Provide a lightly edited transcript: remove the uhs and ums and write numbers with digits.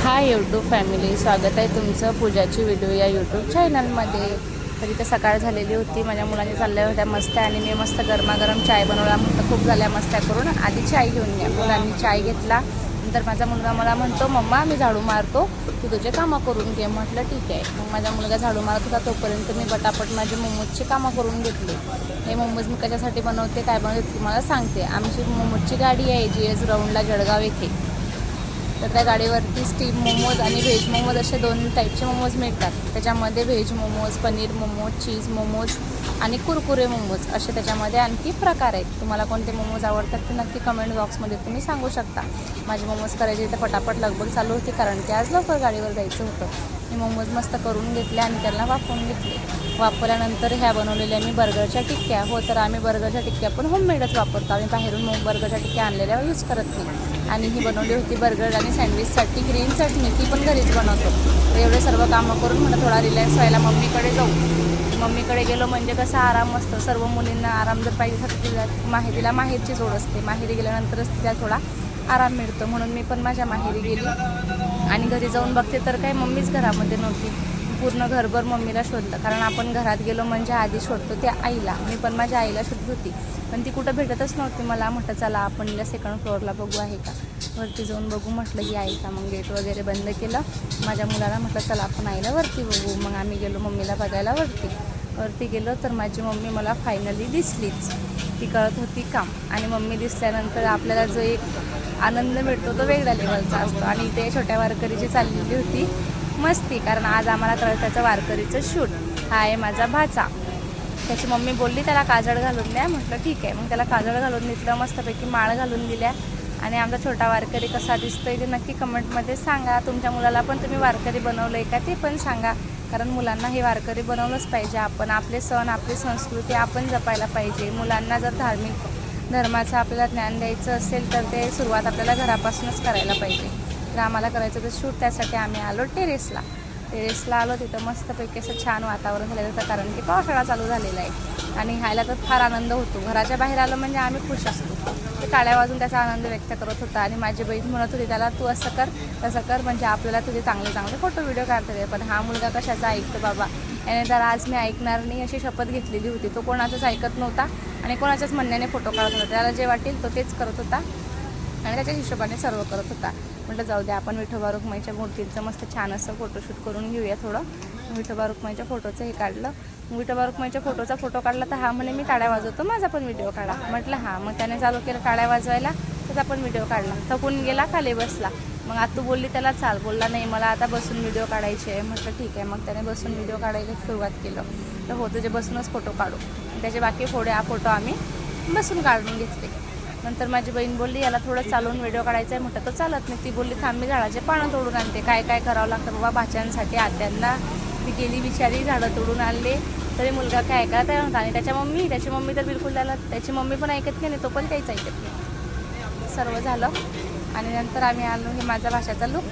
Hi YouTube family, स्वागत आहे तुमचं पूजाची व्हिडिओ या यूट्यूब चॅनलमध्ये. तर इथं सकाळ झालेली होती, माझ्या मुलांनी चालल्या होत्या मस्त्या आणि मी मस्त गरमागरम चाय बनवला. म्हटलं खूप झाल्या मस्त्या करून, आधी चाय घेऊन घ्या. मुलांनी चाय घेतला. नंतर माझा मुलगा मला म्हणतो, मम्मा मी झाडू मारतो, तू तुझे कामं करून घे. म्हटलं ठीक आहे. मग माझा मुलगा झाडू मारत होता, तोपर्यंत मी पटापट माझे मोमोजची कामं करून घेतली. हे मोमोज मी कशासाठी बनवते, काय बनवते तुम्हाला सांगते. आमची मोमोजची गाडी आहे GS ग्राउंडला जळगाव येथे. तर त्या गाडीवरती स्टीम मोमोज आणि व्हेज मोमोज असे 2 टाईपचे मोमोज मिळतात. त्याच्यामध्ये व्हेज मोमोज, पनीर मोमोज, चीज मोमोज आणि कुरकुरे मोमोज असे त्याच्यामध्ये आणखी प्रकार आहेत. तुम्हाला कोणते मोमोज आवडतात ते नक्की कमेंट बॉक्समध्ये तुम्ही सांगू शकता. माझे मोमोज करायचे तर पटापट लगबग चालू होती, कारण की आज लवकर गाडीवर जायचं होतं. मी मोमोज मस्त करून घेतले आणि त्यांना वाफवून घेतले. वापरल्यानंतर ह्या बनवलेल्या मी बर्गरच्या टिक्क्या. हो, तर आम्ही बर्गरच्या टिक्क्या पण होममेडच वापरतो. आम्ही बाहेरून बर्गरच्या टिक्क्या आणलेल्या यूज करत नाही. आणि ही बनवली होती बर्गर आणि सँडविचसाठी ग्रीन चटणी, ती पण घरीच बनवतो. तर एवढे सर्व कामं करून म्हणलं थोडा रिलॅक्स व्हायला मम्मीकडे जाऊ. मम्मीकडे गेलो म्हणजे कसा आराम असतो. सर्व मुलींना आराम जर पाहिजे तर तिला माहेरची जोड असते. माहेरी गेल्यानंतरच तिला थोडा आराम मिळतो. म्हणून मी पण माझ्या माहेरी गेली आणि घरी जाऊन बघते तर काय मम्मीच घरामध्ये नव्हती. पूर्ण घरभर मम्मीला शोधलं, कारण आपण घरात गेलो म्हणजे आधी शोधतो त्या आईला. मी पण माझ्या आईला शोधत होती, पण ती कुठं भेटतच नव्हती मला. म्हटलं चला आपण हिला 2nd फ्लोअरला बघू आहे का, वरती जाऊन बघू म्हटलं ही आहे का. मग गेट वगैरे बंद केलं. माझ्या मुलाला म्हटलं चला आपण आईला वरती बघू. मग आम्ही गेलो मम्मीला बघायला वरती गेलो. तर माझी मम्मी मला फायनली दिसलीच. ती करत होती काम, आणि मम्मी दिसल्यानंतर आपल्याला जो एक आनंद मिळतो तो वेगळ्या लेवलचा असतो. आणि इथे छोट्या वारकरीची चाललेली होती मस्ती, कारण आज आम्हाला त्याचं वारकरीचं शूट. हा आहे माझा भाचा. त्याची मम्मी बोलली त्याला काजळ घालून द्या. म्हटलं ठीक आहे. मग त्याला काजळ घालून दिलं, मस्तपैकी माळ घालून दिल्या. आणि आमचा छोटा वारकरी कसा दिसतोय ते नक्की कमेंटमध्ये सांगा. तुमच्या मुलाला पण तुम्ही वारकरी बनवलं आहे का ते पण सांगा, कारण मुलांना हे वारकरी बनवलंच पाहिजे. आपण आपले सण, आपली संस्कृती आपण जपायला पाहिजे. मुलांना जर धर्माचं आपल्याला ज्ञान द्यायचं असेल तर ते सुरुवात आपल्याला घरापासूनच करायला पाहिजे. तर आम्हाला करायचं तर शूट, त्यासाठी आम्ही आलो टेरेसला आलो. तिथं मस्तपैकी असं छान वातावरण झालेलं होतं, कारण की पावसाळा चालू झालेला आहे. आणि ह्याला तर फार आनंद होतो. घराच्या बाहेर आलं म्हणजे आम्ही खुश असतो. ते टाळ्या वाजून त्याचा आनंद व्यक्त करत होता. आणि माझी बहीण म्हणत होती त्याला, तू असं कर तसं कर, म्हणजे आपल्याला तुझे चांगले चांगले फोटो व्हिडिओ काढता येईल. पण हा मुलगा कशाचा ऐकतो बाबा. याने तर आज मी ऐकणार नाही अशी शपथ घेतलेली होती. तो कोणाचंच ऐकत नव्हता आणि कोणाच्याच म्हणण्याने फोटो काढत होता. त्याला जे वाटेल तो तेच करत होता आणि त्याच्या हिशोबाने सर्व करत होता. म्हटलं जाऊ द्या, आपण विठोबा रुक्माईच्या मूर्तीचं मस्त छान असं फोटोशूट करून घेऊया थोडं. विठोबा रुक्माईच्या फोटोचं हे काढलं. विठोबा रुक्माईच्या फोटोचा फोटो काढला तर हा म्हणे मी टाळ्या वाजवतो, माझा पण व्हिडिओ काढा. म्हटलं हां. मग त्याने चालू केलं टाळ्या वाजवायला, त्याचा पण व्हिडिओ काढला. थकून गेला, खाली बसला. मग आतू बोलली त्याला चाल, बोलला नाही मला आता बसून व्हिडिओ काढायचे आहे. म्हटलं ठीक आहे. मग त्याने बसून व्हिडिओ काढायला सुरुवात केलं. तर हो, तुझे बसूनच फोटो काढू. त्याचे बाकी फोटो आम्ही बसून काढून घेतले. नंतर माझी बहीण बोलली याला थोडं चालून व्हिडिओ काढायचा आहे. म्हटलं तो चालत नाही. ती बोलली थांब मी झाडाचे पानं तोडून आणते. काय काय करावं लागतं बाबा भाच्यांसाठी, आत्यांना. ती गेली बिचारी, झाडं तोडून आणले, तरी मुलगा काय ऐकायला तयार नव्हता. आणि त्याची मम्मी तर बिलकुल त्याची मम्मी पण ऐकत नाही आणि तो पण काहीच ऐकत नाही. सर्व झालं आणि नंतर आम्ही आलो. हे माझा भाषाचा लूक.